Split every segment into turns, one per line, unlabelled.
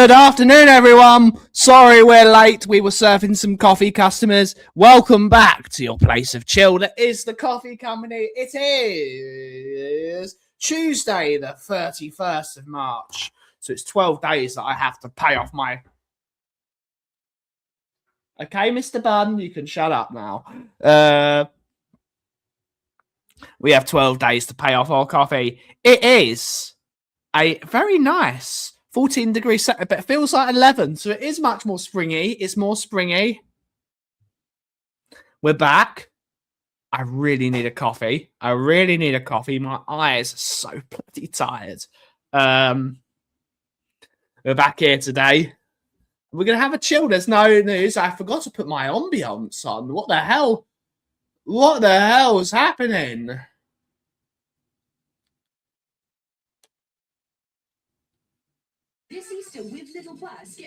Good afternoon, everyone. Sorry we're late. We were serving some coffee customers. Welcome back to your place of chill. That is the coffee company. It is Tuesday, the 31st of March. So it's 12 days that I have to pay off my... Okay, Mr. Bunn, you can shut up now. We have 12 days to pay off our coffee. It is a very nice 14 degrees, but it feels like 11, so it is much more springy. It's more springy. We're back. I really need a coffee. My eyes are so bloody tired. We're back here today. We're going to have a chill. There's no news. I forgot to put my ambiance on. What the hell? What the hell is happening?
This Easter with Lidl Plus,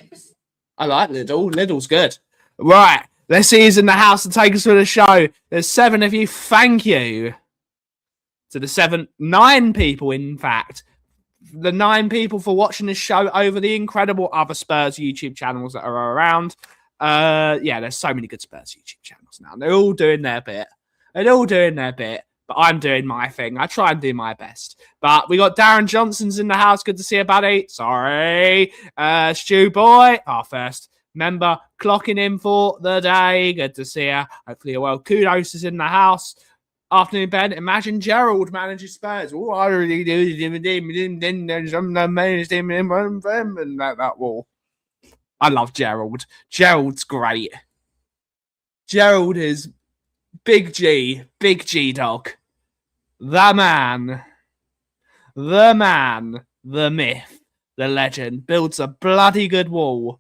I like Lidl. Lidl's good. Right. Let's see who's in the house to take us through the show. There's 7 of you. Thank you. To the 9 people, in fact. The 9 people for watching this show over the incredible other Spurs YouTube channels that are around. Yeah, there's so many good Spurs YouTube channels now. They're all doing their bit. But I'm doing my thing. I try and do my best. But we got Darren Johnson's in the house. Good to see you, buddy. Sorry. Stu Boy, our first member, clocking in for the day. Good to see you. Hopefully you're well. Kudos is in the house. Afternoon, Ben. Imagine Gerald manages Spurs. Oh, I really do. That wall. I love Gerald. Gerald's great. Gerald is Big G dog. The man, the myth, the legend, builds a bloody good wall.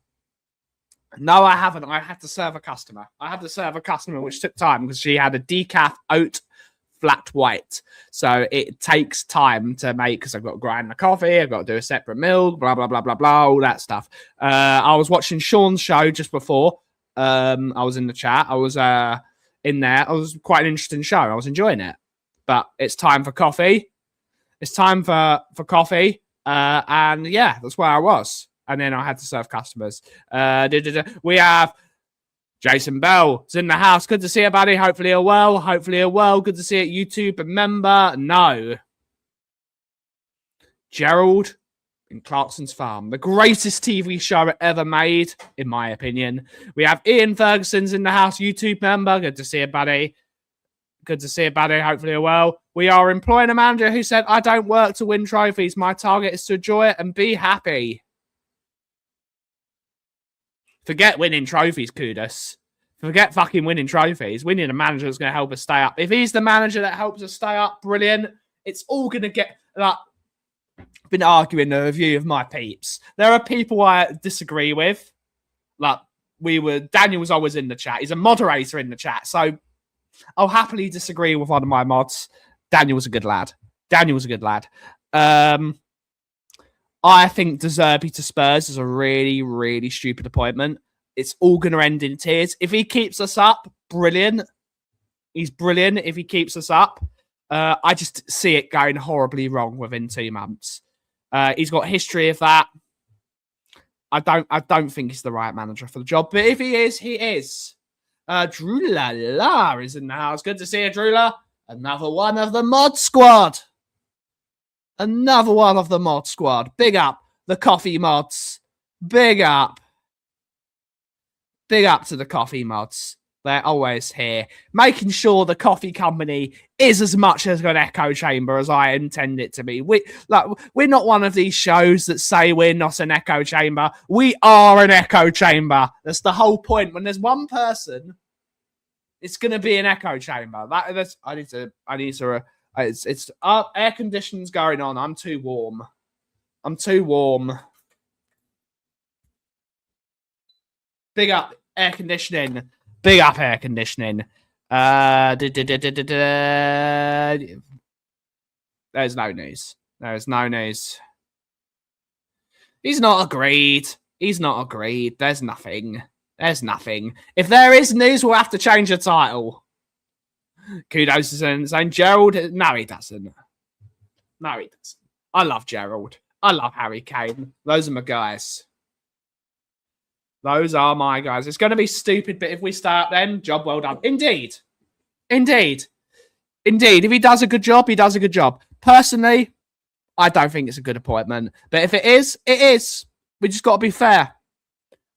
No, I haven't. I had to serve a customer. Which took time because she had a decaf oat flat white. So it takes time to make, because I've got to grind the coffee, I've got to do a separate milk, blah, blah, blah, blah, blah, all that stuff. I was watching Sean's show just before. I was in the chat. I was in there. It was quite an interesting show. I was enjoying it. But it's time for coffee. And yeah, that's where I was. And then I had to serve customers. We have Jason Bell is in the house. Good to see you, buddy. Hopefully you're well. Good to see you, YouTube member. No. Gerald in Clarkson's Farm. The greatest TV show ever made, in my opinion. We have Ian Ferguson's in the house. YouTube member. Good to see you, buddy. Hopefully you're well. We are employing a manager who said, I don't work to win trophies. My target is to enjoy it and be happy. Forget winning trophies, Kudos. Forget fucking winning trophies. We need a manager that's going to help us stay up. If he's the manager that helps us stay up, brilliant. It's all going to get... like. I've been arguing the review of my peeps. There are people I disagree with. Like, Daniel was always in the chat. He's a moderator in the chat. So I'll happily disagree with one of my mods. Daniel was a good lad. I think De Zerbi to Spurs is a really, really stupid appointment. It's all going to end in tears. If he keeps us up, brilliant. He's brilliant if he keeps us up. I just see it going horribly wrong within 2 months. He's got history of that. I don't think he's the right manager for the job. But if he is, he is. Drula is in the house. Good to see you, Drula. Another one of the mod squad. Big up the coffee mods. Big up to the coffee mods. They're always here, making sure the coffee company is as much as an echo chamber as I intend it to be. We're not one of these shows that say we're not an echo chamber. We are an echo chamber. That's the whole point. When there's one person, it's going to be an echo chamber. It's air conditioning's going on. I'm too warm. Big up air conditioning. There's no news. He's not agreed. There's nothing. If there is news, we'll have to change the title. Kudos is saying Gerald. No, he doesn't. I love Gerald. I love Harry Kane. Those are my guys. Those are my guys. It's going to be stupid, but if we start then, job well done. Indeed. Indeed. Indeed. If he does a good job, he does a good job. Personally, I don't think it's a good appointment. But if it is, it is. We just got to be fair.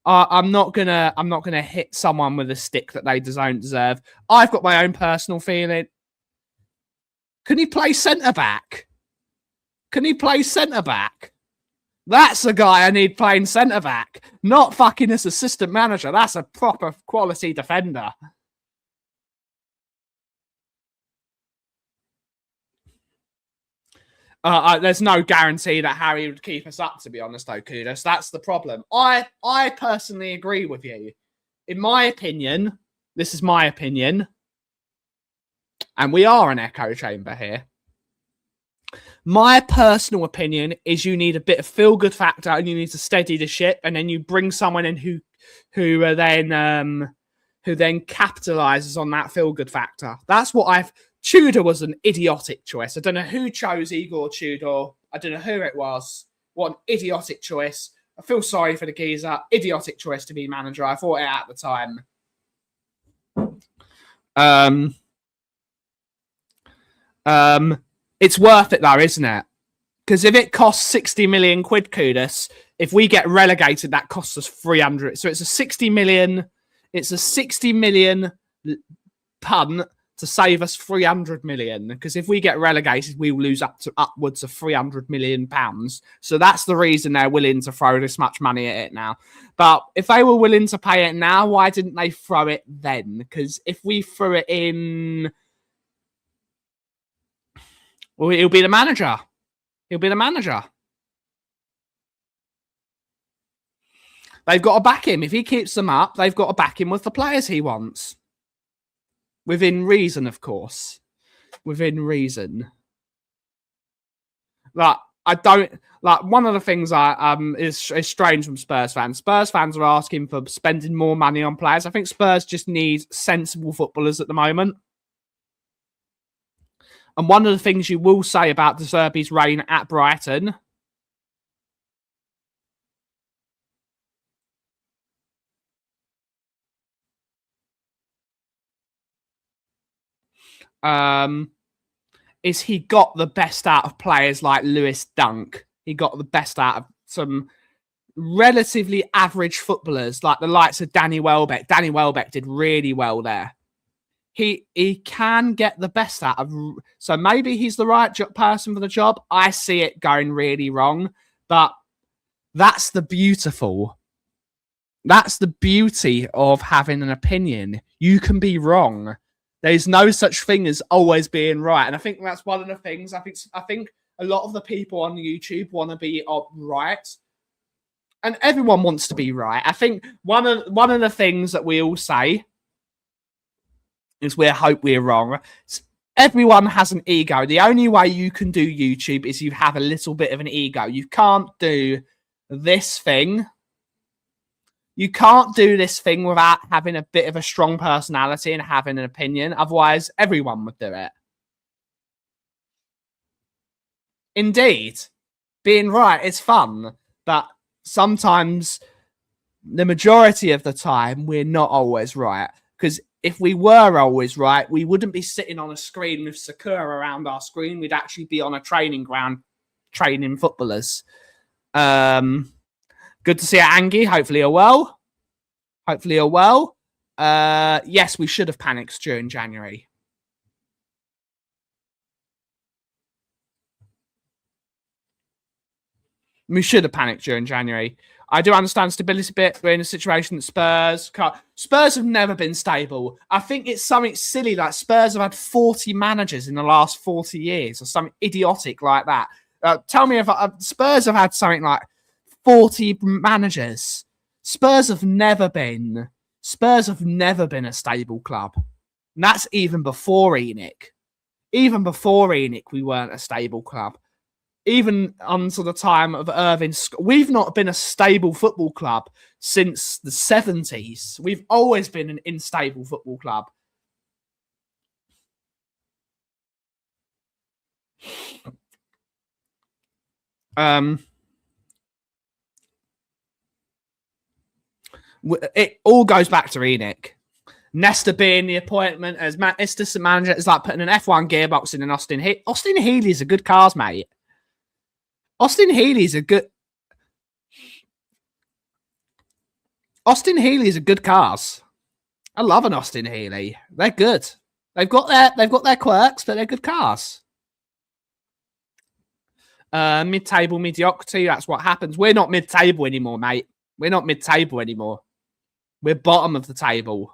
I'm not gonna hit someone with a stick that they don't deserve. I've got my own personal feeling. Can he play centre back? Can he play centre back? That's the guy I need playing centre back, not fucking as assistant manager. That's a proper quality defender. There's no guarantee that Harry would keep us up, to be honest, though, Kudos. That's the problem. I personally agree with you. In my opinion, this is my opinion, and we are an echo chamber here. My personal opinion is you need a bit of feel-good factor and you need to steady the ship, and then you bring someone in who then capitalizes on that feel-good factor. That's what I've... Tudor was an idiotic choice. I don't know who chose Igor Tudor. I don't know who it was. What an idiotic choice. I feel sorry for the geezer. Idiotic choice to be manager. I thought it at the time. It's worth it though, isn't it? Because if it costs 60 million quid, Kudos, if we get relegated, that costs us 300. So it's a 60 million. It's a 60 million punt to save us 300 million. Because if we get relegated, we will lose upwards of 300 million pounds. So that's the reason they're willing to throw this much money at it now. But if they were willing to pay it now, why didn't they throw it then? Because if we threw it in, well, he'll be the manager. He'll be the manager. They've got to back him. If he keeps them up, they've got to back him with the players he wants. Within reason, of course. Within reason. Like, I don't... Like, one of the things is strange from Spurs fans. Spurs fans are asking for spending more money on players. I think Spurs just need sensible footballers at the moment. And one of the things you will say about De Zerbi's reign at Brighton is he got the best out of players like Lewis Dunk. He got the best out of some relatively average footballers like the likes of Danny Welbeck. Danny Welbeck did really well there. He can get the best out of... So maybe he's the right person for the job. I see it going really wrong. But that's the beautiful... That's the beauty of having an opinion. You can be wrong. There's no such thing as always being right. And I think that's one of the things. I think a lot of the people on YouTube want to be right. And everyone wants to be right. I think one of the things that we all say is we hope we're wrong. Everyone has an ego. The only way you can do YouTube is you have a little bit of an ego. You can't do this thing. You can't do this thing without having a bit of a strong personality and having an opinion. Otherwise, everyone would do it. Indeed. Being right is fun. But sometimes, the majority of the time, we're not always right. Because if we were always right, we wouldn't be sitting on a screen with Sakura around our screen. We'd actually be on a training ground training footballers. Good to see you, Angie. Hopefully you're well. Hopefully you're well. Yes, we should have panicked during January. We should have panicked during January. I do understand stability a bit. We're in a situation that Spurs have never been stable. I think it's something silly like Spurs have had 40 managers in the last 40 years or something idiotic like that. Tell me if Spurs have had something like 40 managers. Spurs have never been a stable club. And that's even before ENIC. Even before ENIC, we weren't a stable club. Even until the time of Irving, we've not been a stable football club since the 70s. We've always been an unstable football club. It all goes back to Enoch. Nesta being the appointment as assistant manager is like putting an F1 gearbox in an Austin Healey. Austin Healey's a good cars, mate. Austin Healey's a good cars. I love an Austin Healey. They're good. They've got their quirks, but they're good cars. Mid-table mediocrity. That's what happens. We're not mid-table anymore, mate. We're not mid-table anymore. We're bottom of the table.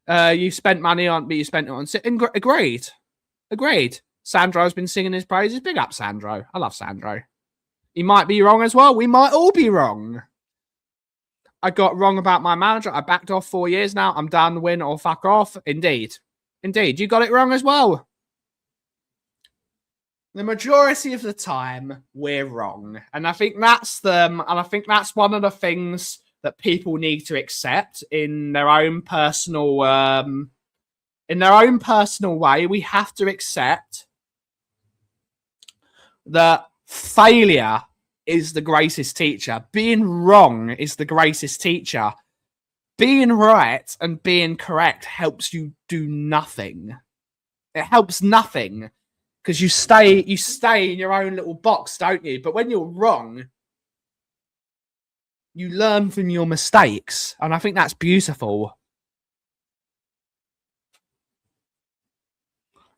You spent money on, but you spent it on. Agreed. Sandro's been singing his praises. Big up, Sandro. I love Sandro. He might be wrong as well. We might all be wrong. I got wrong about my manager. I backed off 4 years now. I'm done. Win or fuck off. Indeed. You got it wrong as well. The majority of the time, we're wrong, and I think that's one of the things that people need to accept in their own personal way. We have to accept that failure is the greatest teacher. Being wrong is the greatest teacher. Being right and being correct helps you do nothing. It helps nothing because you stay in your own little box, don't you? But when you're wrong, you learn from your mistakes, and I think that's beautiful.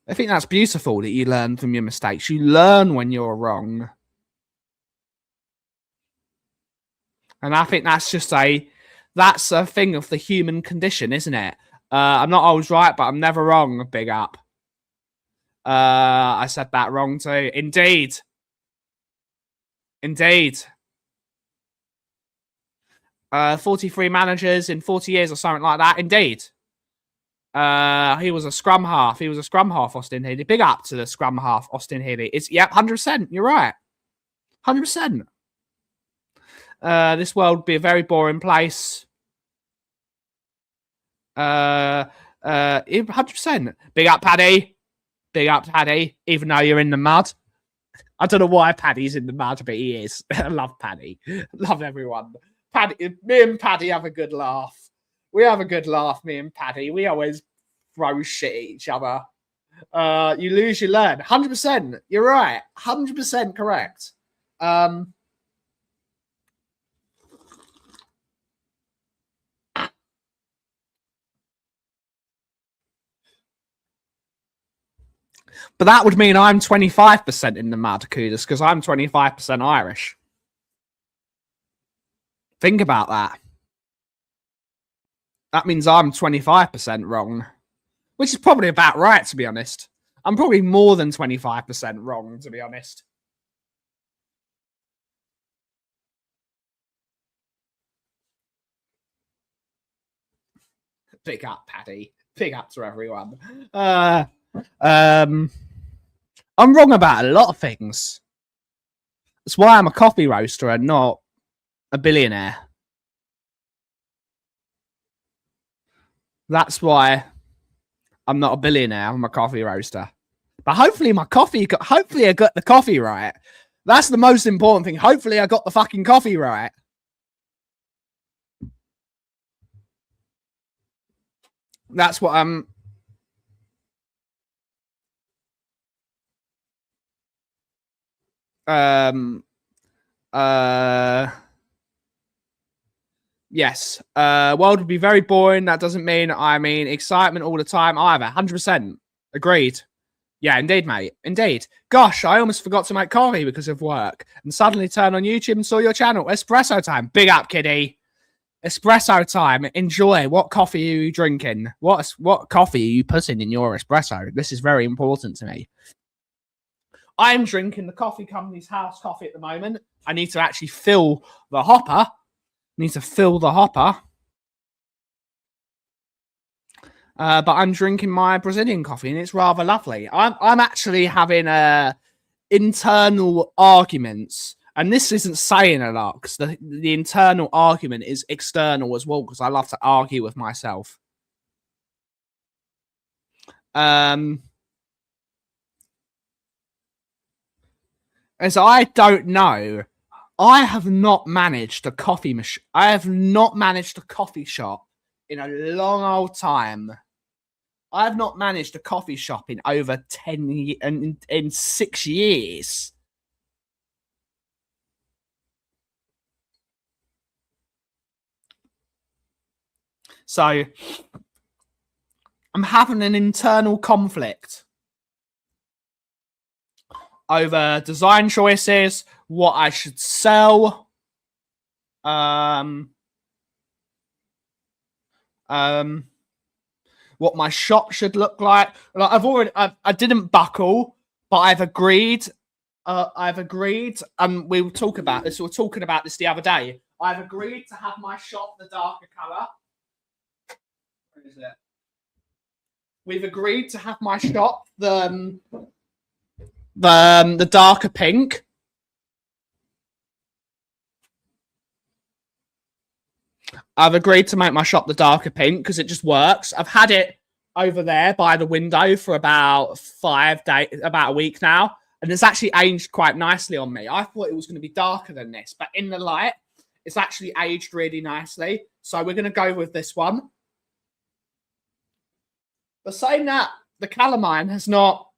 I think that's beautiful that you learn from your mistakes. You learn when you're wrong. And I think that's a thing of the human condition, isn't it? I'm not always right, but I'm never wrong. Big up. I said that wrong too. Indeed. 43 managers in 40 years or something like that. Indeed. He was a scrum half. Austin Healey. Big up to the scrum half, Austin Healey. It's 100%. You're right. 100%. This world would be a very boring place. 100%. Big up, Paddy. Even though you're in the mud. I don't know why Paddy's in the mud, but he is. I love Paddy. Love everyone. Paddy, me and Paddy have a good laugh. We have a good laugh, me and Paddy. We always throw shit at each other. You lose, you learn. 100%. You're right. 100% correct. But that would mean I'm 25% in the mud, Kudus, because I'm 25% Irish. Think about that. That means I'm 25% wrong, which is probably about right, to be honest. I'm probably more than 25% wrong, to be honest. Big up, Paddy. Big up to everyone. I'm wrong about a lot of things. That's why I'm a coffee roaster and not a billionaire. That's why I'm not a billionaire. I'm a coffee roaster. But hopefully I got the coffee right. That's the most important thing. Hopefully I got the fucking coffee right. That's what I'm... Yes. World would be very boring. That doesn't mean excitement all the time either. 100%. Agreed. Yeah, indeed, mate. Indeed. Gosh, I almost forgot to make coffee because of work and suddenly turned on YouTube and saw your channel. Espresso time. Big up, kiddie. Espresso time. Enjoy. What coffee are you drinking? What coffee are you putting in your espresso? This is very important to me. I'm drinking the coffee company's house coffee at the moment. I need to actually fill the hopper. But I'm drinking my Brazilian coffee and it's rather lovely. I'm actually having internal arguments, and this isn't saying a lot because the internal argument is external as well because I love to argue with myself. As I don't know I have not managed a coffee machine. I have not managed a coffee shop in a long old time. I have not managed a coffee shop in over 10 years, in 6 years. So I'm having an internal conflict over design choices, what I should sell, what my shop should look like. I didn't buckle, but I've agreed. And we will talk about this. We were talking about this the other day. I've agreed to have my shop the darker color. Where is it? We've agreed to have my shop the darker pink. I've agreed to make my shop the darker pink because it just works. I've had it over there by the window for about 5 days, about a week now, and it's actually aged quite nicely on me. I thought it was going to be darker than this, but in the light, it's actually aged really nicely. So we're going to go with this one. But saying that, the calamine has not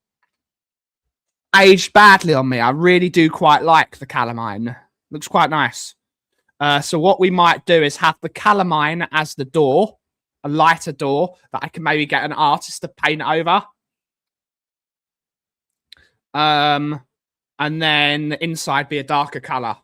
aged badly on me. I really do quite like the calamine. Looks quite nice. So what we might do is have the calamine as the door, a lighter door that I can maybe get an artist to paint over. And then the inside be a darker color.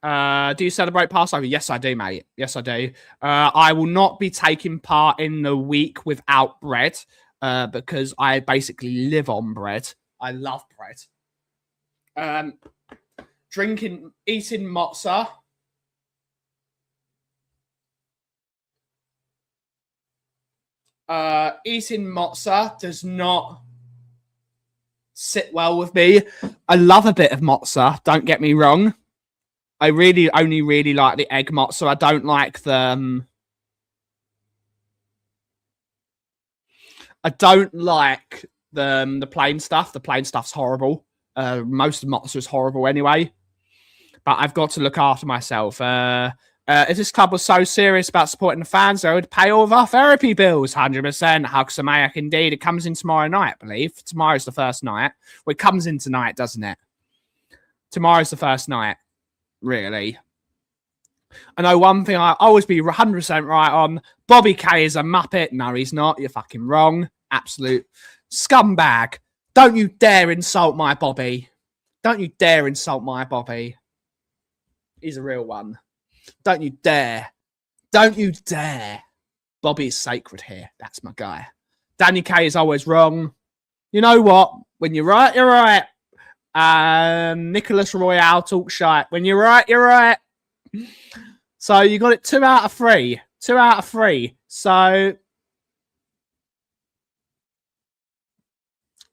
Do you celebrate Passover? Yes, I do, mate. Yes, I do. I will not be taking part in the week without bread because I basically live on bread. I love bread. Eating mozza. Eating mozza does not sit well with me. I love a bit of mozza, don't get me wrong. I only really like the egg mozza. I don't like the... I don't like the plain stuff. The plain stuff's horrible. Most of mozza is horrible anyway. But I've got to look after myself. If this club was so serious about supporting the fans, they would pay all of our therapy bills. 100%. Hugsamayak indeed. It comes in tomorrow night, I believe. Tomorrow's the first night. Well, it comes in tonight, doesn't it? Tomorrow's the first night. Really. I know one thing I always be 100% right on. Bobby K is a muppet. No, he's not. You're fucking wrong. Absolute scumbag. Don't you dare insult my Bobby. Don't you dare insult my Bobby. He's a real one. Don't you dare. Don't you dare. Bobby is sacred here. That's my guy. Danny K is always wrong. You know what? When you're right, you're right. Nicholas Royale talk shite. When you're right, you're right. So you got it 2 out of 3. 2 out of 3. So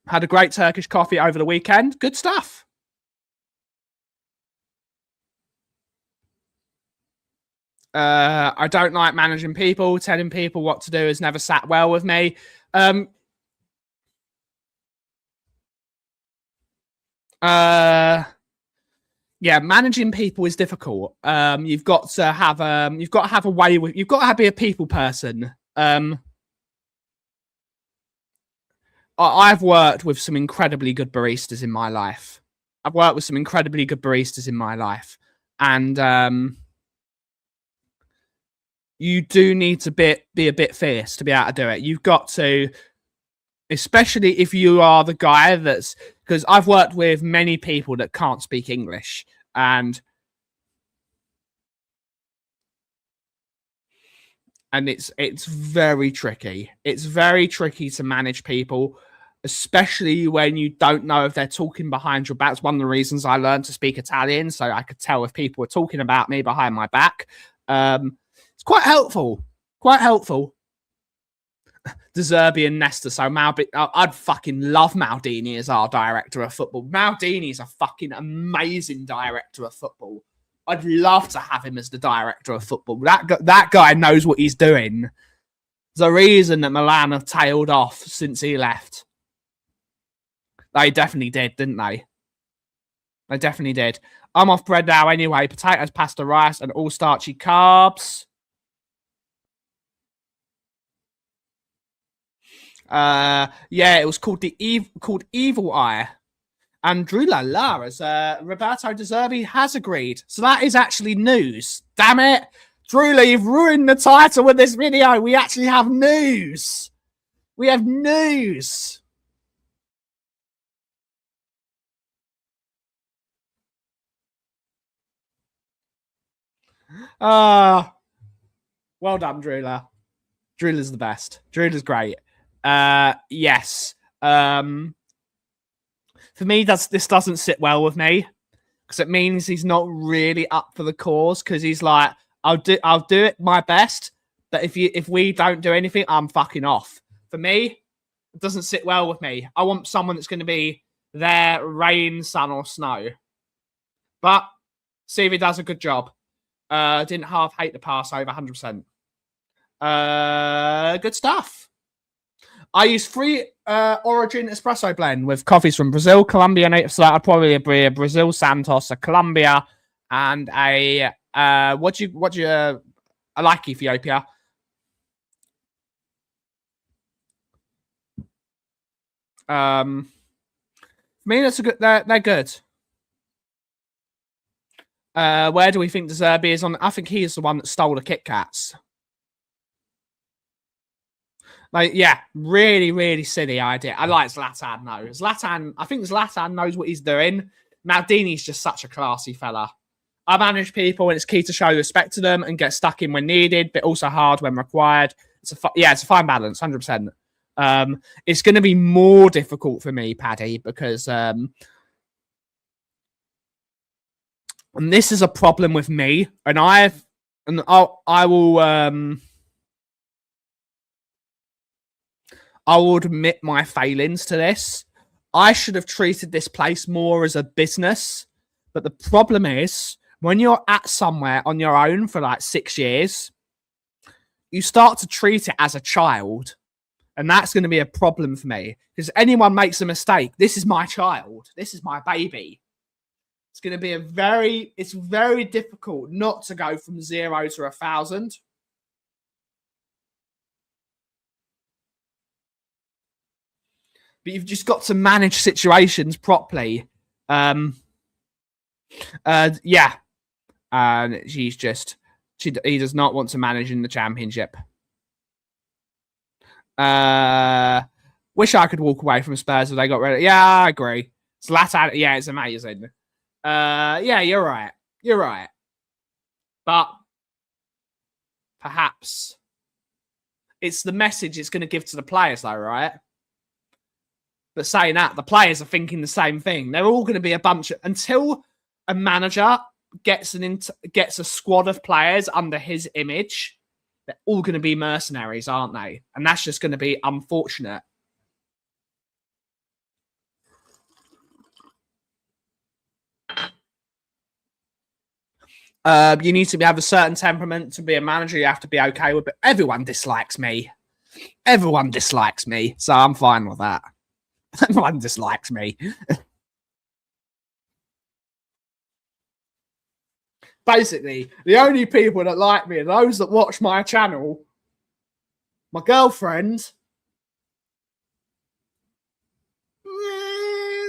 had a great Turkish coffee over the weekend. Good stuff. I don't like managing people. Telling people what to do has never sat well with me. Yeah, managing people is difficult. You've got to have a way with. You've got to be a people person. I've worked with some incredibly good baristas in my life. And you do need to be a bit fierce to be able to do it. You've got to, especially if you are the guy that's, because I've worked with many people that can't speak English, and it's very tricky. It's very tricky to manage people, especially when you don't know if they're talking behind your back. It's one of the reasons I learned to speak Italian, so I could tell if people were talking about me behind my back. It's quite helpful. Quite helpful. De Zerbi and Nesta. So I'd fucking love Maldini as our director of football. Maldini's a fucking amazing director of football. I'd love to have him as the director of football. That guy knows what he's doing. There's a reason that Milan have tailed off since he left. They definitely did, didn't they? They definitely did. I'm off bread now anyway. Potatoes, pasta, rice, and all starchy carbs. Yeah, it was called Evil Eye. And Drew La as Roberto De Zerbi has agreed. So that is actually news. Damn it. Drew, you've ruined the title with this video. We actually have news. We have news. Well done, Drula. Drula's the best. Drula's great. Yes. For me, this doesn't sit well with me because it means he's not really up for the cause. Because he's like, I'll do it my best, but if we don't do anything, I'm fucking off. For me, it doesn't sit well with me. I want someone that's going to be there, rain, sun, or snow. But see if he does a good job. Didn't half hate the pass over 100%. Good stuff. I use 3 Origin espresso blend with coffees from Brazil, Colombia, native. So that'd probably be a Brazil Santos, a Colombia, and a what you I like Ethiopia. I mean, that's a good. They're good. Where do we think De Zerbi is on? I think he is the one that stole the Kit Kats. Like, yeah, really, really silly idea. I like Zlatan, though. I think Zlatan knows what he's doing. Maldini's just such a classy fella. I manage people, and it's key to show respect to them and get stuck in when needed, but also hard when required. It's a fine balance, 100%. It's going to be more difficult for me, Paddy, because and this is a problem with me, and I will admit my failings to this. I should have treated this place more as a business. But the problem is, when you're at somewhere on your own for like 6 years, you start to treat it as a child. And that's going to be a problem for me. Because anyone makes a mistake, this is my child. This is my baby. It's going to be it's very difficult not to go from 0 to 1,000. But you've just got to manage situations properly. Yeah. And he does not want to manage in the championship. Wish I could walk away from Spurs if they got rid of it. Yeah, I agree. Zlatan, yeah, it's amazing. Yeah, you're right. You're right. But perhaps it's the message it's going to give to the players, though, right? But saying that, the players are thinking the same thing. They're all going to be a bunch of... Until a manager gets a squad of players under his image, they're all going to be mercenaries, aren't they? And that's just going to be unfortunate. You need to have a certain temperament to be a manager. You have to be okay with it. Everyone dislikes me. Everyone dislikes me. So I'm fine with that. Everyone dislikes me. Basically, the only people that like me are those that watch my channel, my girlfriend,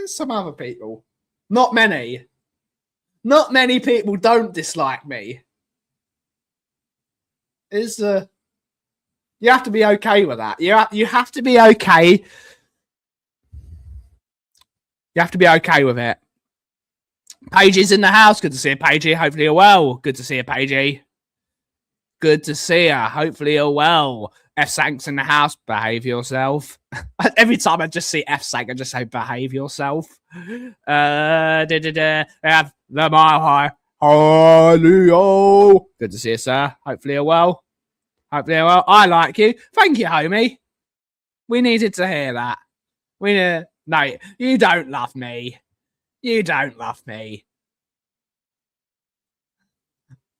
some other people. Not many. Not many people don't dislike me. You have to be okay with that. You have to be okay. You have to be okay with it. Paige is in the house. Good to see you, Paige. Hopefully you're well. Good to see you, Paige. Good to see her. Hopefully you're well. F Sank's in the house. Behave yourself. Every time I just see F Sank, I just say behave yourself. Have the mile high. Hallelujah. Good to see you, sir. Hopefully you're well. Hopefully you're well. I like you. Thank you, homie. We needed to hear that. No, you don't love me. You don't love me.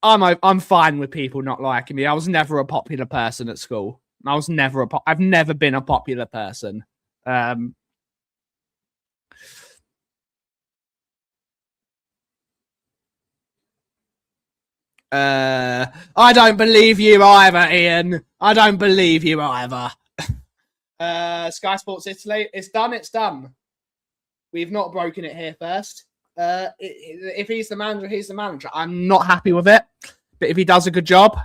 I'm fine with people not liking me. I was never a popular person at school. I've never been a popular person. I don't believe you either, Ian. I don't believe you either. Sky Sports Italy. It's done. It's done. We've not broken it here first. If he's the manager, he's the manager. I'm not happy with it. But if he does a good job,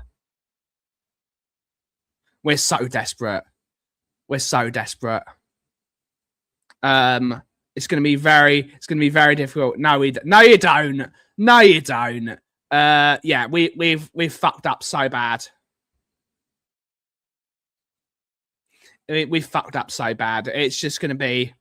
we're so desperate. We're so desperate. It's going to be very difficult. No, you don't. No, you don't. Yeah, we've fucked up so bad. We've fucked up so bad. It's just going to be.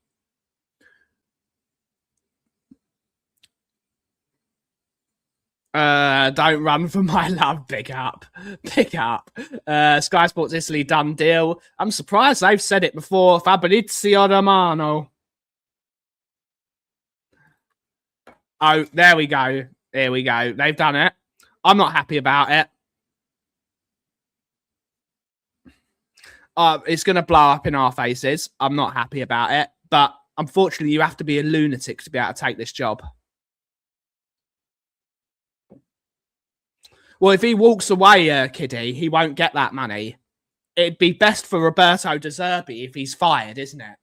Don't run for my love. Big up. Sky Sports Italy, done deal. I'm surprised they've said it before. Fabrizio Romano. Oh, there we go. There we go. They've done it. I'm not happy about it. It's going to blow up in our faces. I'm not happy about it. But unfortunately, you have to be a lunatic to be able to take this job. Well, if he walks away, kiddie, he won't get that money. It'd be best for Roberto De Zerbi if he's fired, isn't it?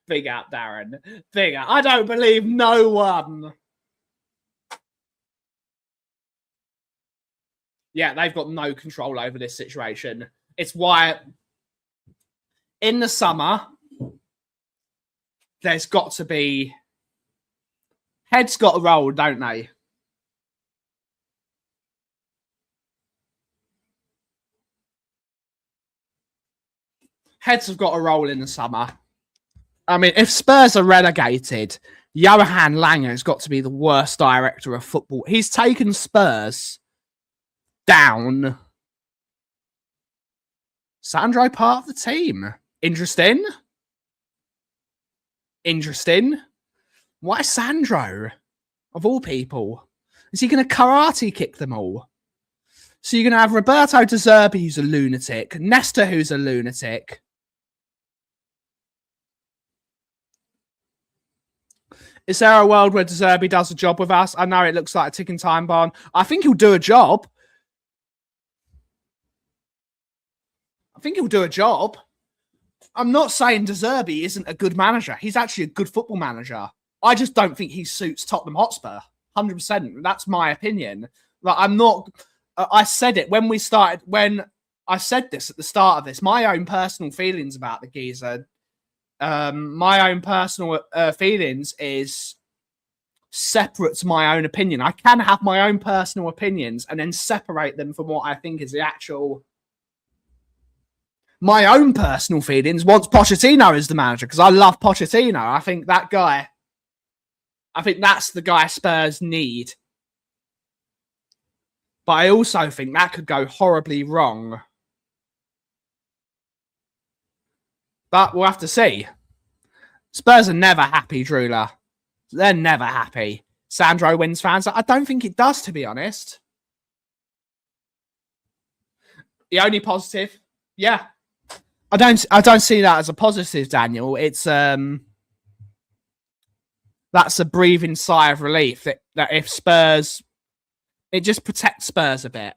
Big up, Darren. Big up. I don't believe no one. Yeah, they've got no control over this situation. It's why in the summer, there's got to be... Heads got to roll, don't they? Heads have got to roll in the summer. I mean, if Spurs are relegated, Johan Lange has got to be the worst director of football. He's taken Spurs down. Sandro part of the team. Interesting. Why Sandro? Of all people. Is he going to karate kick them all? So you're going to have Roberto De Zerbi, who's a lunatic. Nesta, who's a lunatic. Is there a world where De Zerbi does a job with us? I know it looks like a ticking time bomb. I think he'll do a job. I'm not saying De Zerbi isn't a good manager. He's actually a good football manager. I just don't think he suits Tottenham Hotspur. 100%. That's my opinion. Like, I'm not... I said it when I said this at the start of this. My own personal feelings about the geezer... my own personal feelings is separate to my own opinion. I can have my own personal opinions and then separate them from what I think is the actual... My own personal feelings once Pochettino is the manager, because I love Pochettino. I think that guy... I think that's the guy Spurs need. But I also think that could go horribly wrong. But we'll have to see. Spurs are never happy, Drooler. They're never happy. Sandro wins fans. I don't think it does, to be honest. The only positive, yeah. I don't see that as a positive, Daniel. It's that's a breathing sigh of relief that if Spurs, it just protects Spurs a bit.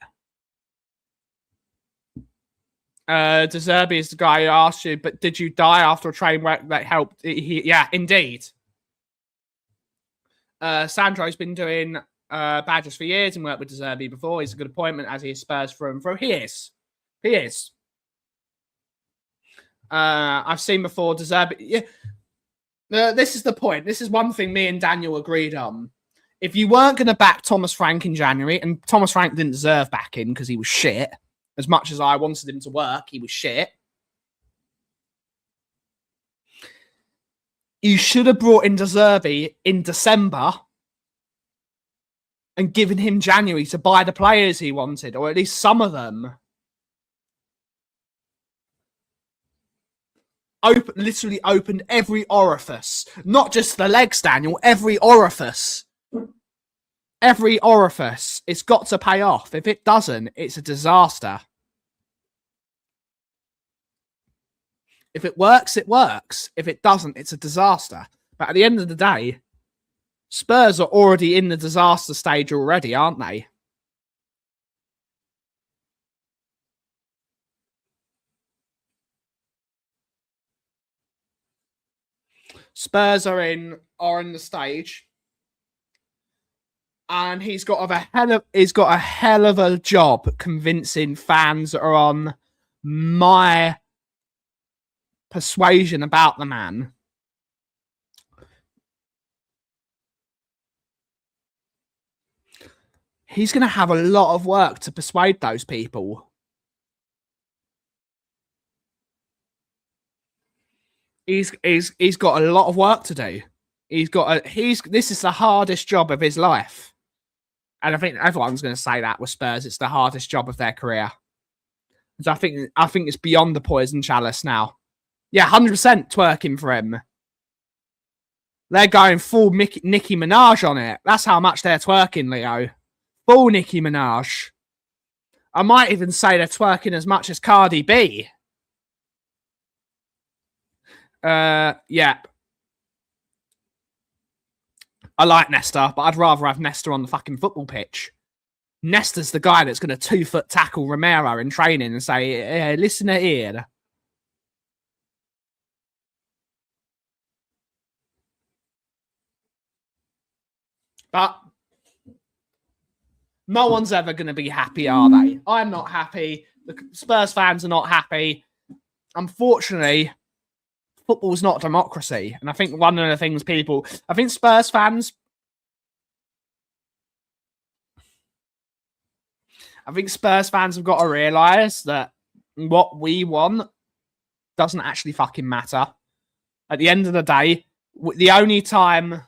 De Zerbi is the guy who asked you, but did you die after a train wreck that helped? Yeah, indeed. Sandro's been doing badges for years and worked with De Zerbi before. He's a good appointment as he is Spurs through and through. He is. I've seen before De Zerbi. Yeah. This is the point. This is one thing me and Daniel agreed on. If you weren't going to back Thomas Frank in January, and Thomas Frank didn't deserve backing because he was shit, as much as I wanted him to work, he was shit. You should have brought in De Zerbi in December and given him January to buy the players he wanted, or at least some of them. Literally opened every orifice. Not just the legs, Daniel. Every orifice. Every orifice. It's got to pay off. If it doesn't, it's a disaster. If it works, it works. If it doesn't, it's a disaster. But at the end of the day, Spurs are already in the disaster stage already, aren't they? Spurs are in the stage, and he's got a hell of a job convincing fans that are on my persuasion about the man. He's going to have a lot of work to persuade those people. He's got a lot of work to do. This is the hardest job of his life. And I think everyone's going to say that with Spurs. It's the hardest job of their career. So I think it's beyond the poison chalice now. Yeah, 100% twerking for him. They're going full Nicki Minaj on it. That's how much they're twerking, Leo. Full Nicki Minaj. I might even say they're twerking as much as Cardi B. Yeah. I like Nesta, but I'd rather have Nesta on the fucking football pitch. Nesta's the guy that's going to 2-foot tackle Romero in training and say, hey, listen here. But no one's ever going to be happy, are they? I'm not happy. The Spurs fans are not happy. Unfortunately, football's not democracy. And I think one of the things I think Spurs fans have got to realise that what we want doesn't actually fucking matter. At the end of the day, the only time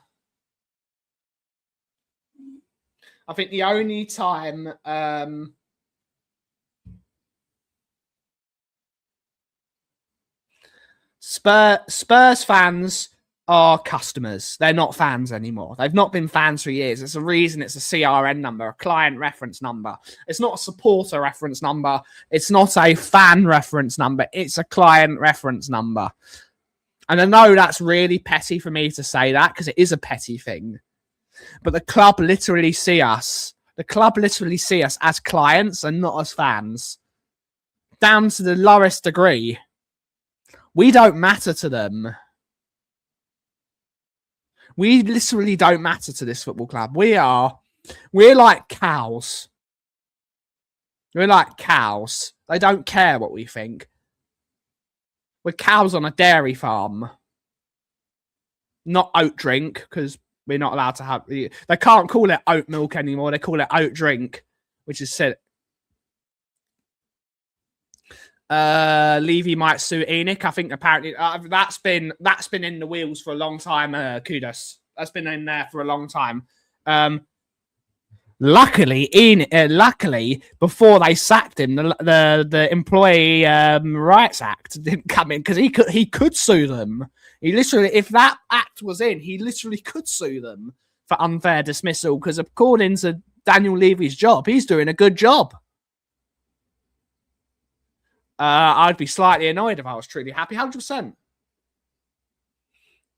Spurs fans are customers. They're not fans anymore. They've not been fans for years. There's a reason it's a CRN number, a client reference number. It's not a supporter reference number. It's not a fan reference number. It's a client reference number. And I know that's really petty for me to say that because it is a petty thing. But the club literally see us. The club literally see us as clients and not as fans. Down to the lowest degree. We don't matter to them. We literally don't matter to this football club. We're like cows. We're like cows. They don't care what we think. We're cows on a dairy farm. Not oat drink, because we're not allowed to have... They can't call it oat milk anymore. They call it oat drink, which is said... Levy might sue Enoch. I think apparently that's been in the wheels for a long time. Kudos. That's been in there for a long time. Luckily, before they sacked him, the Employee Rights Act didn't come in because he could sue them. He literally, if that act was in, he literally could sue them for unfair dismissal because according to Daniel Levy's job, he's doing a good job. I'd be slightly annoyed if I was truly happy. 100%.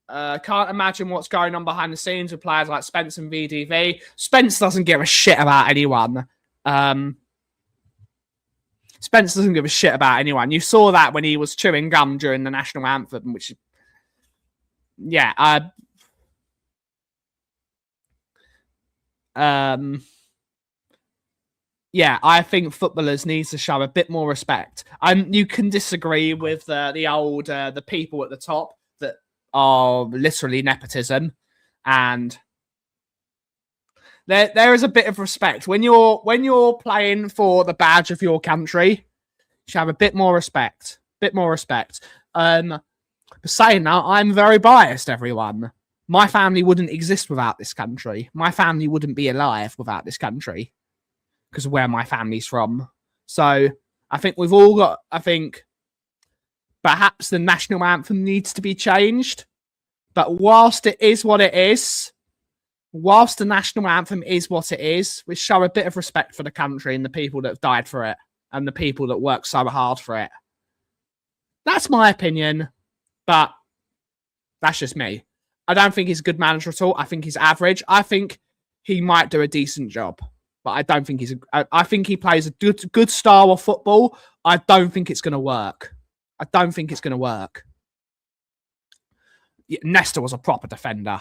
Can't imagine what's going on behind the scenes with players like Spence and VDV. Spence doesn't give a shit about anyone. Spence doesn't give a shit about anyone. You saw that when he was chewing gum during the national anthem, which, yeah, yeah, I think footballers need to show a bit more respect. You can disagree with the people at the top that are literally nepotism, and there is a bit of respect when you're playing for the badge of your country. You should have a bit more respect. But saying that, I'm very biased. Everyone, my family wouldn't exist without this country. My family wouldn't be alive without this country. Because of where my family's from. So I think we've all got, I think perhaps the national anthem needs to be changed. But whilst it is what it is, whilst the national anthem is what it is, we show a bit of respect for the country and the people that have died for it and the people that work so hard for it. That's my opinion, but that's just me. I don't think he's a good manager at all. I think he's average. I think he might do a decent job, but I don't think I think he plays a good style of football. I don't think it's going to work. I don't think it's going to work. Yeah, Nesta was a proper defender.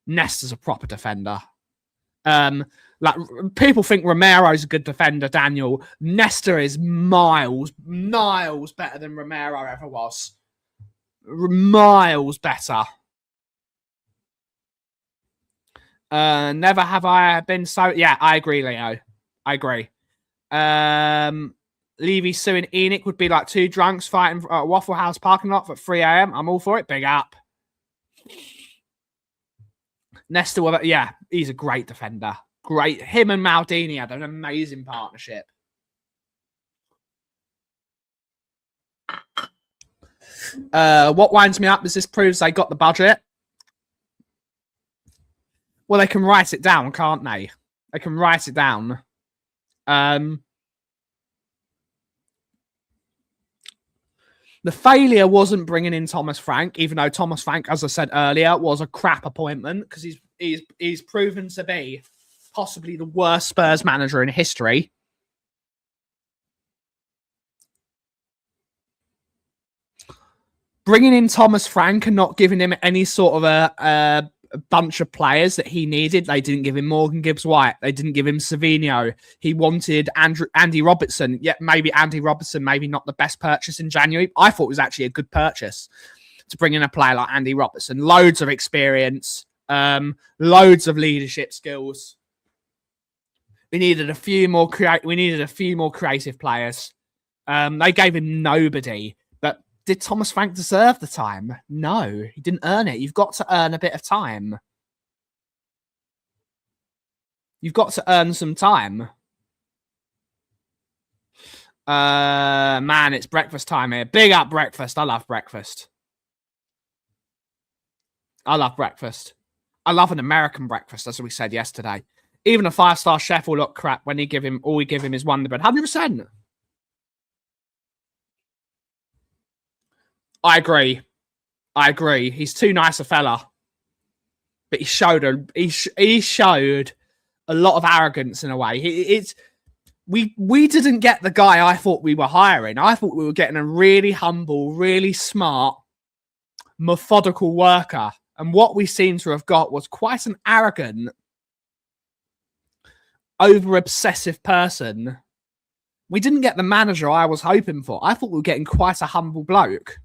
Nesta's a proper defender. Like people think Romero's a good defender, Daniel. Nesta is miles better than Romero ever was. Miles better. Never have I been so... Yeah, I agree, Leo. I agree. Levy, Sue and Enoch would be like two drunks fighting at Waffle House parking lot at 3 a.m. I'm all for it. Big up. Nesta, yeah, he's a great defender. Great. Him and Maldini had an amazing partnership. What winds me up is this proves they got the budget. Well, they can write it down, can't they? They can write it down. The failure wasn't bringing in Thomas Frank, even though Thomas Frank, as I said earlier, was a crap appointment because he's proven to be possibly the worst Spurs manager in history. Bringing in Thomas Frank and not giving him any sort of a bunch of players that he needed. They didn't give him Morgan Gibbs-White. They didn't give him Savinho. He wanted Andy Robertson. Yet maybe Andy Robertson, maybe not the best purchase in January. I thought it was actually a good purchase to bring in a player like Andy Robertson. Loads of experience, loads of leadership skills. We needed a few more creative players. They gave him nobody. But did Thomas Frank deserve the time? No, he didn't earn it. You've got to earn a bit of time. You've got to earn some time. Man, it's breakfast time here. Big up breakfast. I love breakfast. I love breakfast. I love an American breakfast, as we said yesterday. Even a 5-star chef will look crap when all we give him is Wonder Bread. 100%. I agree. He's too nice a fella. But he showed a lot of arrogance in a way. We didn't get the guy I thought we were hiring. I thought we were getting a really humble, really smart, methodical worker. And what we seem to have got was quite an arrogant, over-obsessive person. We didn't get the manager I was hoping for. I thought we were getting quite a humble bloke.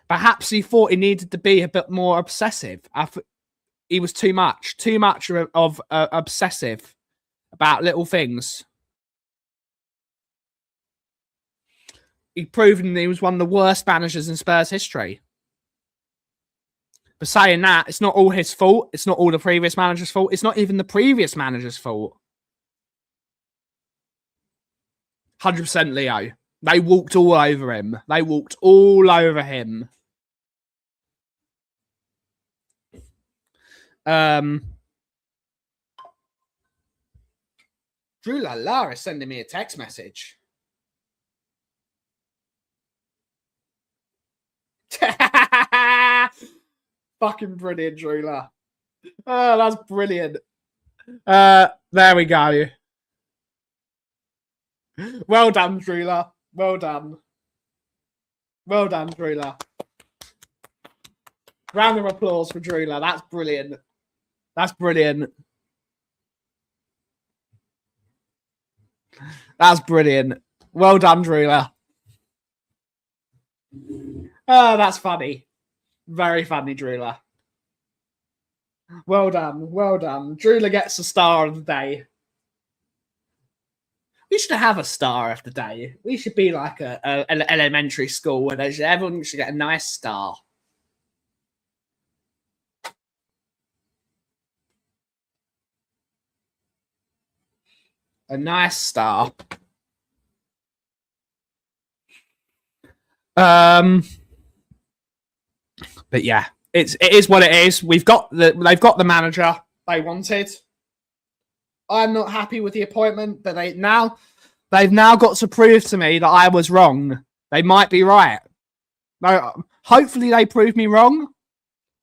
Perhaps he thought he needed to be a bit more obsessive. He was too much of obsessive about little things. He proven he was one of the worst managers in Spurs history. But saying that, it's not all his fault. It's not all the previous manager's fault. It's not even the previous manager's fault. 100% Leo. They walked all over him. They walked all over him. Drew Lala is sending me a text message. Fucking brilliant, Drula. Oh, that's brilliant. There we go. Well done, Drula. Well done. Well done, Drula. Round of applause for Drula. That's brilliant. That's brilliant. That's brilliant. Well done, Drula. Oh, that's funny. Very funny, Drula. Well done. Well done. Drula gets a star of the day. We should have a star of the day. We should be like an elementary school where everyone should get a nice star. A nice star. But yeah, it is what it is. They've got the manager they wanted. I'm not happy with the appointment, but they've now got to prove to me that I was wrong. They might be right. No, hopefully they prove me wrong.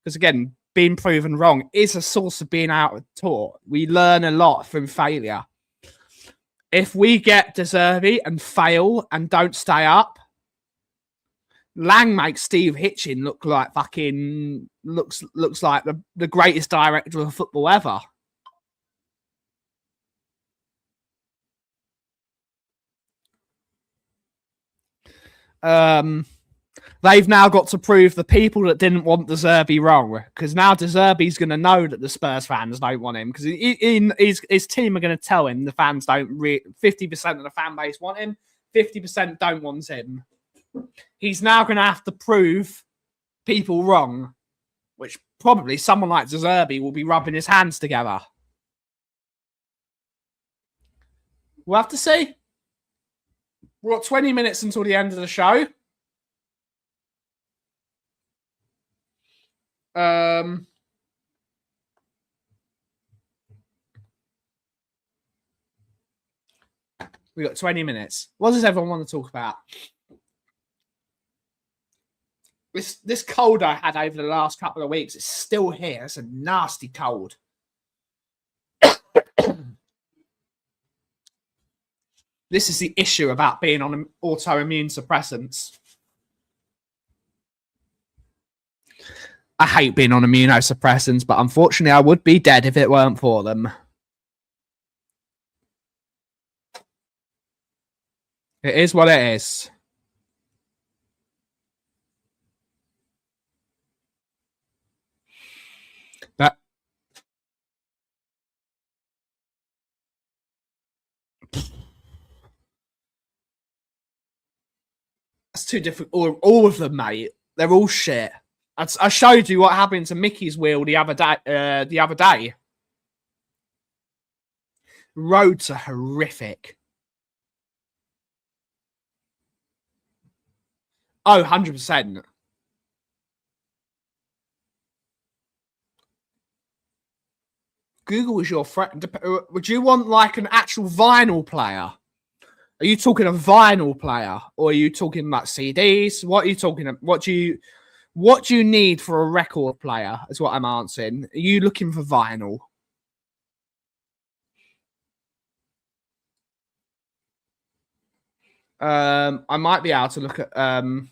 because again, being proven wrong is a source of being out-taught. We learn a lot from failure. If we get deservy and fail and don't stay up, Lang makes Steve Hitchin look like fucking looks like the greatest director of football ever. They've now got to prove the people that didn't want De Zerbi wrong, because now De Zerbi's going to know that the Spurs fans don't want him, because his team are going to tell him the fans don't. 50% of the fan base want him, 50% don't want him. He's now going to have to prove people wrong, which probably someone like De Zerbi will be rubbing his hands together. We'll have to see. We've got 20 minutes until the end of the show. We got 20 minutes. What does everyone want to talk about? This cold I had over the last couple of weeks is still here. It's a nasty cold. This is the issue about being on autoimmune suppressants. I hate being on immunosuppressants, but unfortunately I would be dead if it weren't for them. It is what it is. That that's too different. All of them, mate. They're all shit. I showed you what happened to Mickey's wheel the other day. Roads are horrific. Oh, 100%. Google is your friend. Would you want like an actual vinyl player? Are you talking a vinyl player, or are you talking like CDs? What are you talking about? What do you need for a record player? Is what I'm answering. Are you looking for vinyl? I might be able to look at I'm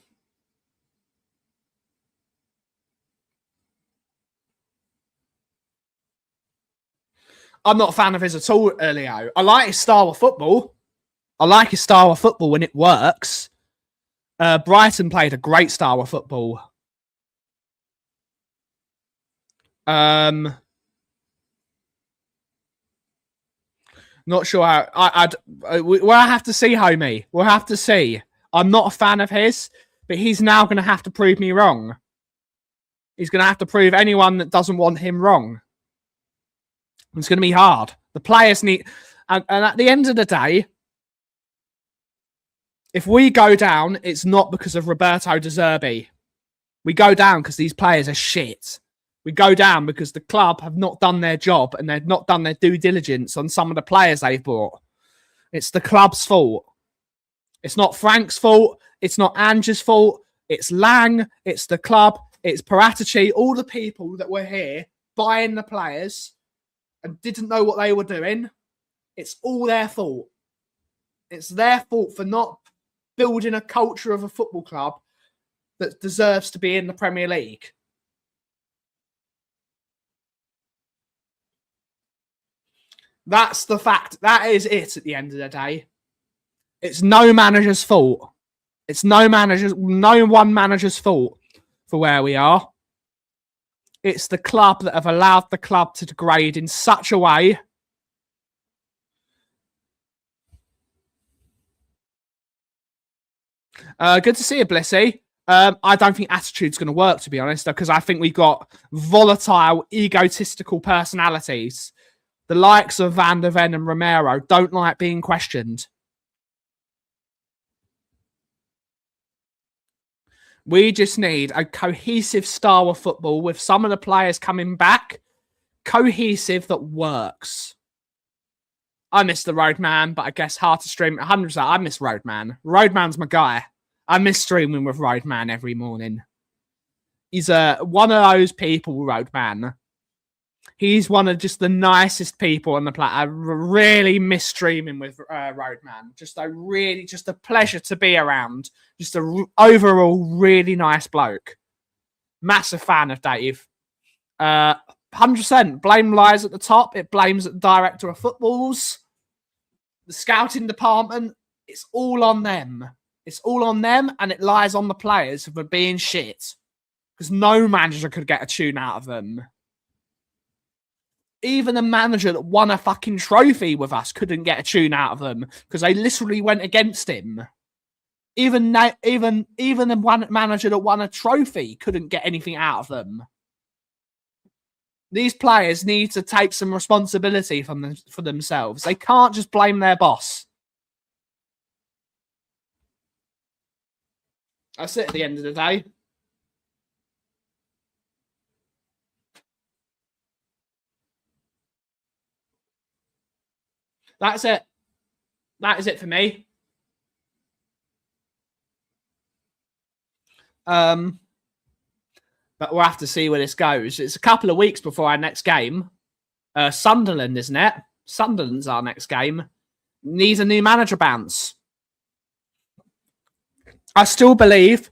not a fan of his at all, Leo. I like his style of football. I like his style of football when it works. Brighton played a great style of football. Not sure how. We'll have to see, homie. We'll have to see. I'm not a fan of his, but he's now going to have to prove me wrong. He's going to have to prove anyone that doesn't want him wrong. It's going to be hard. The players need... And at the end of the day, if we go down, it's not because of Roberto De Zerbi. We go down because these players are shit. We go down because the club have not done their job and they've not done their due diligence on some of the players they've bought. It's the club's fault. It's not Frank's fault. It's not Ange's fault. It's Lang. It's the club. It's Paratici. All the people that were here buying the players and didn't know what they were doing. It's all their fault. It's their fault for not building a culture of a football club that deserves to be in the Premier League. That's the fact. That is it at the end of the day. It's no manager's fault. It's no one manager's fault for where we are. It's the club that have allowed the club to degrade in such a way. Good to see you, Blissy. I don't think attitude's going to work, to be honest, because I think we've got volatile, egotistical personalities. The likes of Van der Ven and Romero don't like being questioned. We just need a cohesive style of football with some of the players coming back. Cohesive that works. I miss the Roadman, but I guess hard to stream 100%. I miss Roadman. Roadman's my guy. I miss streaming with Roadman every morning. He's one of those people, Roadman. He's one of just the nicest people on the planet. I really miss streaming with Roadman. Just a pleasure to be around. Just a overall really nice bloke. Massive fan of Dave. 100%. Blame lies at the top. It blames the director of footballs. The scouting department. It's all on them. It's all on them, and it lies on the players for being shit. Because no manager could get a tune out of them. Even a manager that won a fucking trophy with us couldn't get a tune out of them because they literally went against him. Even a one manager that won a trophy couldn't get anything out of them. These players need to take some responsibility for themselves. They can't just blame their boss. That's it at the end of the day. That's it. That is it for me. But we'll have to see where this goes. It's a couple of weeks before our next game. Sunderland, isn't it? Sunderland's our next game. Needs a new manager bounce. I still believe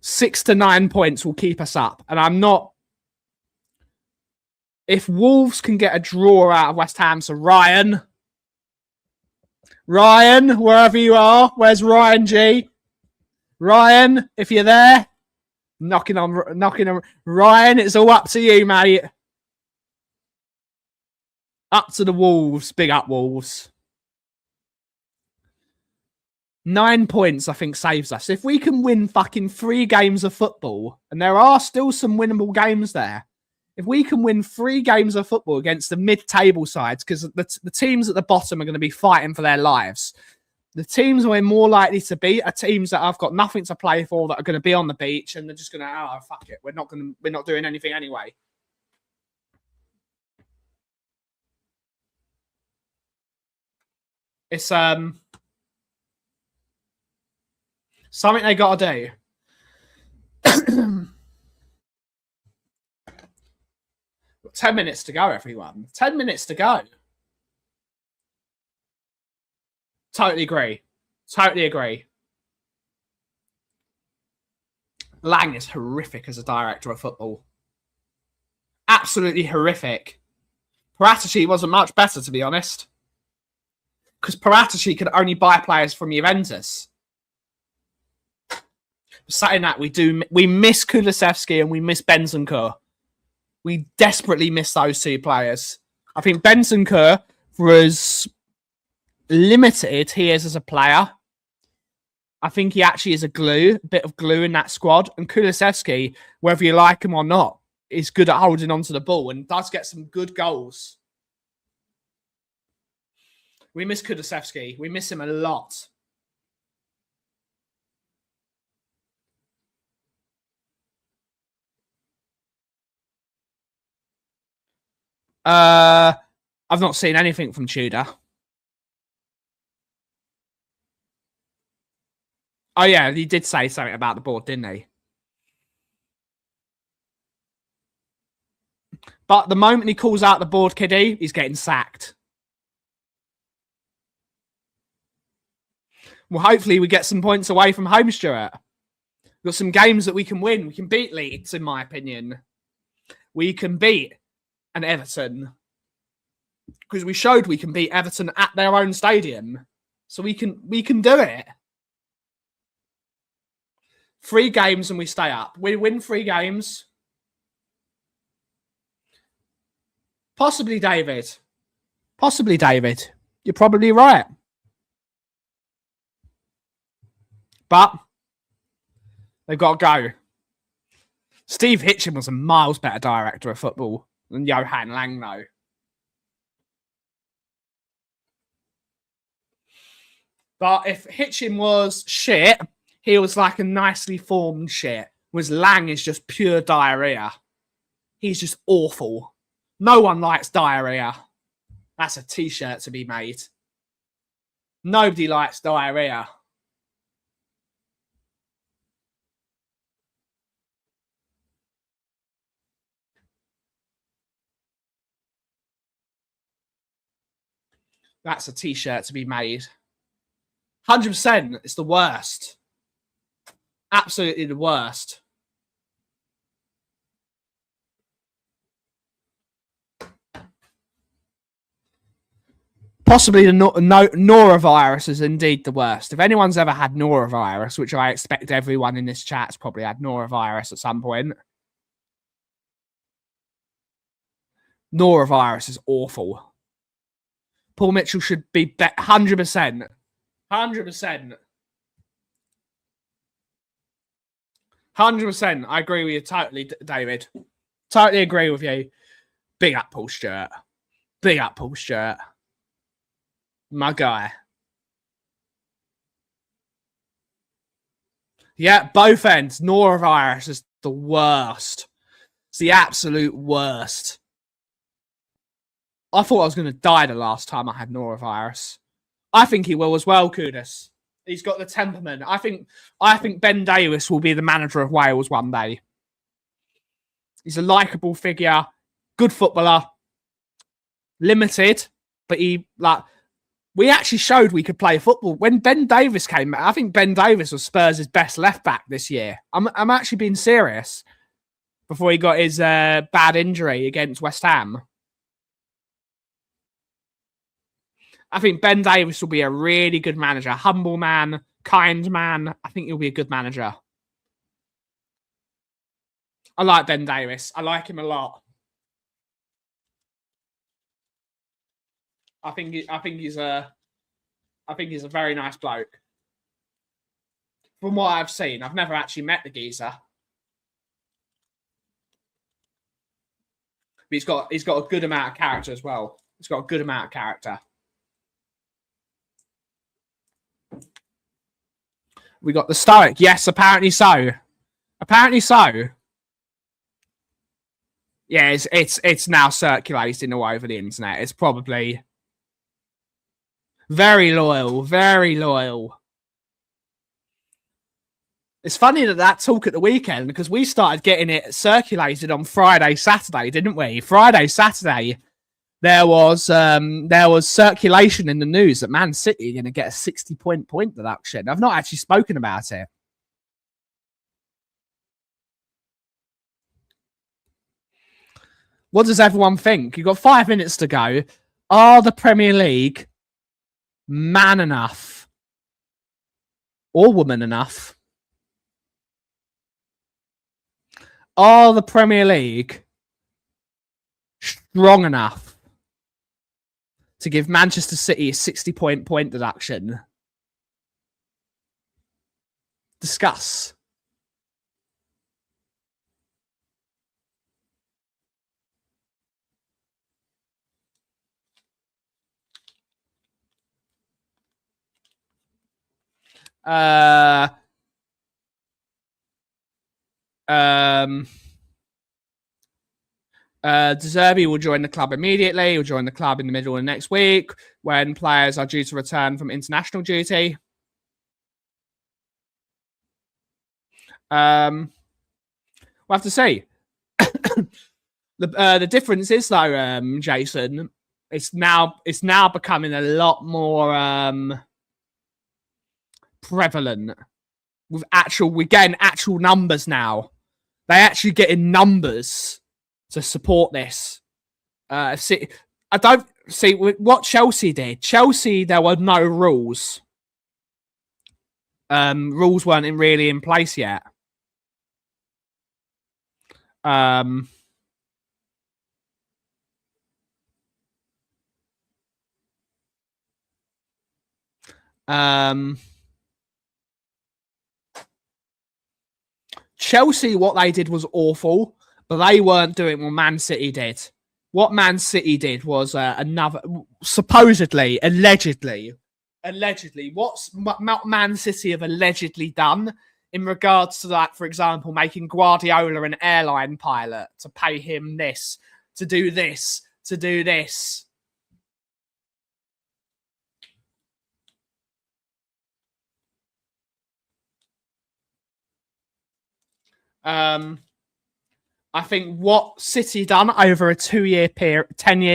6 to 9 points will keep us up. And I'm not... If Wolves can get a draw out of West Ham, so Ryan, wherever you are, where's Ryan G? Ryan, if you're there, knocking on. Ryan, it's all up to you, mate. Up to the Wolves. Big up, Wolves. 9 points, I think, saves us. If we can win fucking 3 games of football, and there are still some winnable games there, if we can win 3 games of football against the mid-table sides, because the teams at the bottom are going to be fighting for their lives. The teams we're more likely to beat are teams that have got nothing to play for, that are going to be on the beach, and they're just going to, oh, fuck it, we're not doing anything anyway. It's something they got to do. 10 minutes to go, everyone. 10 minutes to go. Totally agree. Totally agree. Lang is horrific as a director of football. Absolutely horrific. Paratici wasn't much better, to be honest. Because Paratici could only buy players from Juventus. Saying that, we miss Kulusevski and we miss Bentancur. We desperately miss those 2 players. I think Bentancur, for as limited he is as a player, I think he actually is a bit of glue in that squad. And Kulusevski, whether you like him or not, is good at holding onto the ball and does get some good goals. We miss Kulusevski. We miss him a lot. I've not seen anything from Tudor. Oh, yeah, he did say something about the board, didn't he? But the moment he calls out the board, kiddie, he's getting sacked. Well, hopefully we get some points away from home, Stuart. We've got some games that we can win. We can beat Leeds, in my opinion. We can beat an Everton. Because we showed we can beat Everton at their own stadium. So we can do it. 3 games and we stay up. We win 3 games. Possibly David. Possibly David. You're probably right. But they've got to go. Steve Hitchen was a miles better director of football than Johan Lang, though. But if Hitchen was shit, he was like a nicely formed shit. Whereas Lang is just pure diarrhea. He's just awful. No one likes diarrhea. That's a t-shirt to be made. Nobody likes diarrhea. That's a t-shirt to be made. 100%. It's the worst. Absolutely the worst. Possibly the norovirus is indeed the worst. If anyone's ever had norovirus, which I expect everyone in this chat's probably had norovirus at some point. Norovirus is awful. Paul Mitchell should be 100%. 100%. 100%. I agree with you totally, David. Totally agree with you. Big up Paul Stewart. Big up Paul Stewart. My guy. Yeah, both ends. Norovirus is the worst. It's the absolute worst. I thought I was going to die the last time I had norovirus. I think he will as well, Kudus. He's got the temperament. I think Ben Davies will be the manager of Wales one day. He's a likeable figure, good footballer, limited, but we actually showed we could play football. When Ben Davies came back, I think Ben Davies was Spurs' best left-back this year. I'm actually being serious before he got his bad injury against West Ham. I think Ben Davies will be a really good manager. Humble man, kind man. I think he'll be a good manager. I like Ben Davies. I like him a lot. I think he's a very nice bloke. From what I've seen, I've never actually met the geezer. But he's got a good amount of character as well. He's got a good amount of character. We got the Stoic. Yes, apparently so. Apparently so. Yeah, it's now circulating all over the internet. It's probably very loyal, very loyal. It's funny that talk at the weekend because we started getting it circulated on Friday, Saturday, didn't we? Friday, Saturday, there was circulation in the news that Man City are going to get a 60-point deduction. I've not actually spoken about it. What does everyone think? You've got 5 minutes to go. Are the Premier League man enough or woman enough? Are the Premier League strong enough to give Manchester City a 60-point deduction? Discuss. De Zerbi will join the club immediately. He'll join the club in the middle of next week when players are due to return from international duty. We'll have to see. The difference is though, Jason, it's now becoming a lot more prevalent with we're getting actual numbers now. They actually getting numbers to support this. I don't see what Chelsea did. Chelsea, there were no rules. Rules weren't really in place yet. Chelsea, what they did was awful, but they weren't doing what Man City did. What Man City did was another, supposedly, allegedly, what's Man City have allegedly done in regards to that, for example, making Guardiola an airline pilot to pay him this, to do this, to do this. I think what City done over a 10-year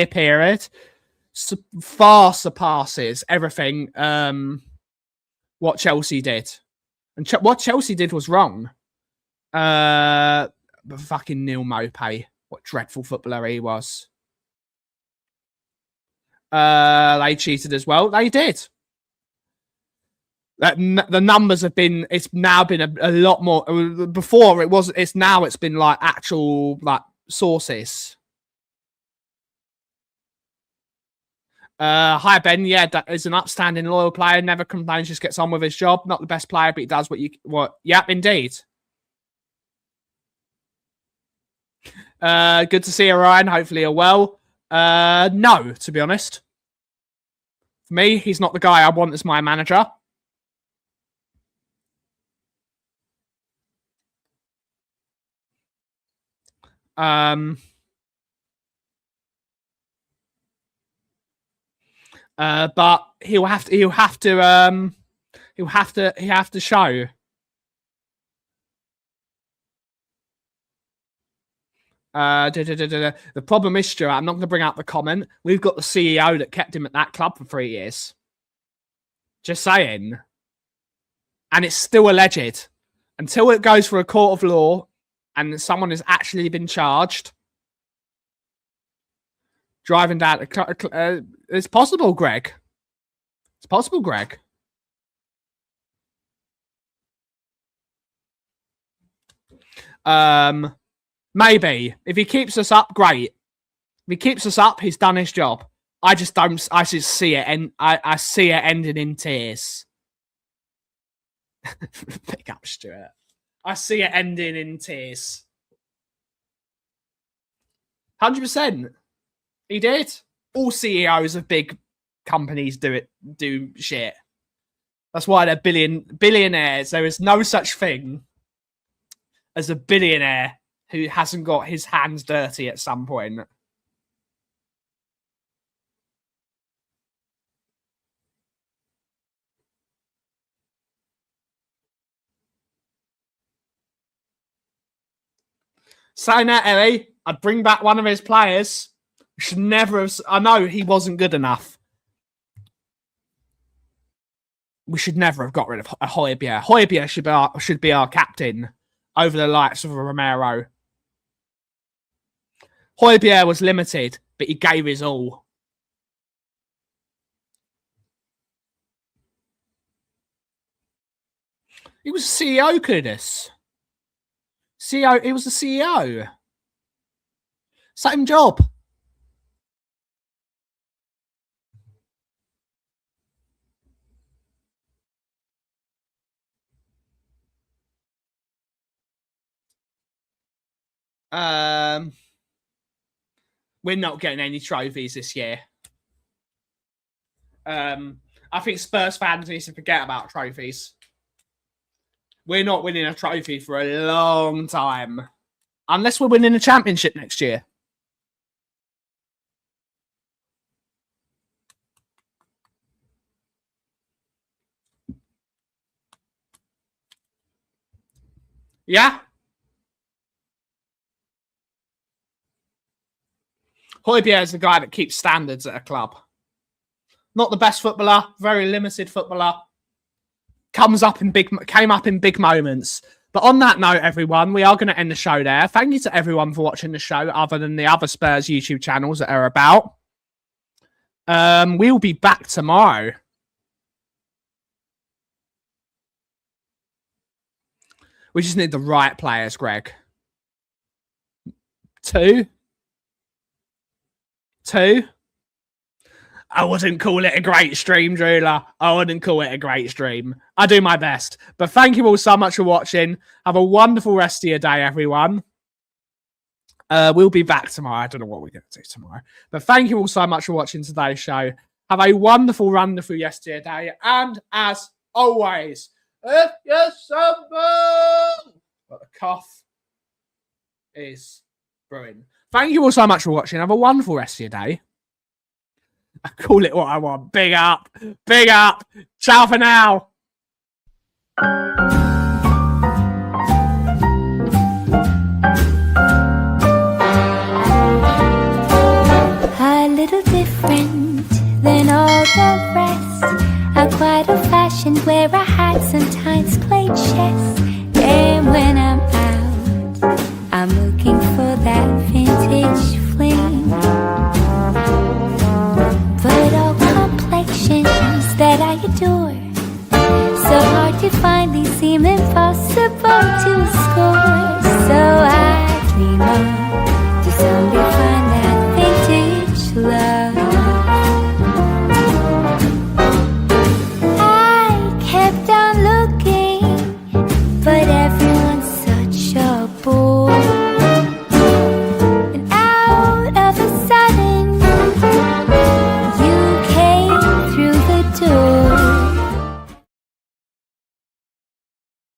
period far surpasses everything what Chelsea did. And what Chelsea did was wrong. Fucking Neil Maupay. What dreadful footballer he was. They cheated as well. They did. The numbers have been. It's now been a lot more. Before it was. It's now. It's been like actual like sources. Hi Ben. Yeah, that is an upstanding, loyal player. Never complains. Just gets on with his job. Not the best player, but he does what. Yep, indeed. Good to see you, Ryan. Hopefully you're well. No, to be honest. For me, he's not the guy I want as my manager. But he'll have to show. The problem is, Stuart, I'm not going to bring out the comment. We've got the CEO that kept him at that club for 3 years. Just saying. And it's still alleged. Until it goes for a court of law and someone has actually been charged. Driving down... it's possible, Greg. It's possible, Greg. Maybe. If he keeps us up, great. If he keeps us up, he's done his job. I just see it, and I see it ending in tears. Pick up, Stuart. I see it ending in tears. 100%. He did. All CEOs of big companies do shit. That's why they're billionaires. There is no such thing as a billionaire who hasn't got his hands dirty at some point. Saying that, Ellie, I'd bring back one of his players. Should never have... I know he wasn't good enough. We should never have got rid of Højbjerg. Højbjerg should be our captain over the likes of Romero. Højbjerg was limited, but he gave his all. He was CEO, Kudus. CEO, he was the CEO. Same job. We're not getting any trophies this year. I think Spurs fans need to forget about trophies. We're not winning a trophy for a long time. Unless we're winning a championship next year. Yeah? Højbjerg is the guy that keeps standards at a club. Not the best footballer, very limited footballer. Came up in big moments. But on that note, everyone, we are going to end the show there. Thank you to everyone for watching the show, other than the other Spurs YouTube channels that are about. We will be back tomorrow. We just need the right players, Greg. Two. I wouldn't call it a great stream, Drooler. I wouldn't call it a great stream. I do my best. But thank you all so much for watching. Have a wonderful rest of your day, everyone. We'll be back tomorrow. I don't know what we're going to do tomorrow. But thank you all so much for watching today's show. Have a wonderful run through yesterday. And as always, if you're someone... But the cough is brewing. Thank you all so much for watching. Have a wonderful rest of your day. I call it what I want. Big up. Big up. Ciao for now.
A little different. chest. And when I'm out, I'm looking for that vintage fling. But all complexions that I adore, so hard to find, these seem impossible.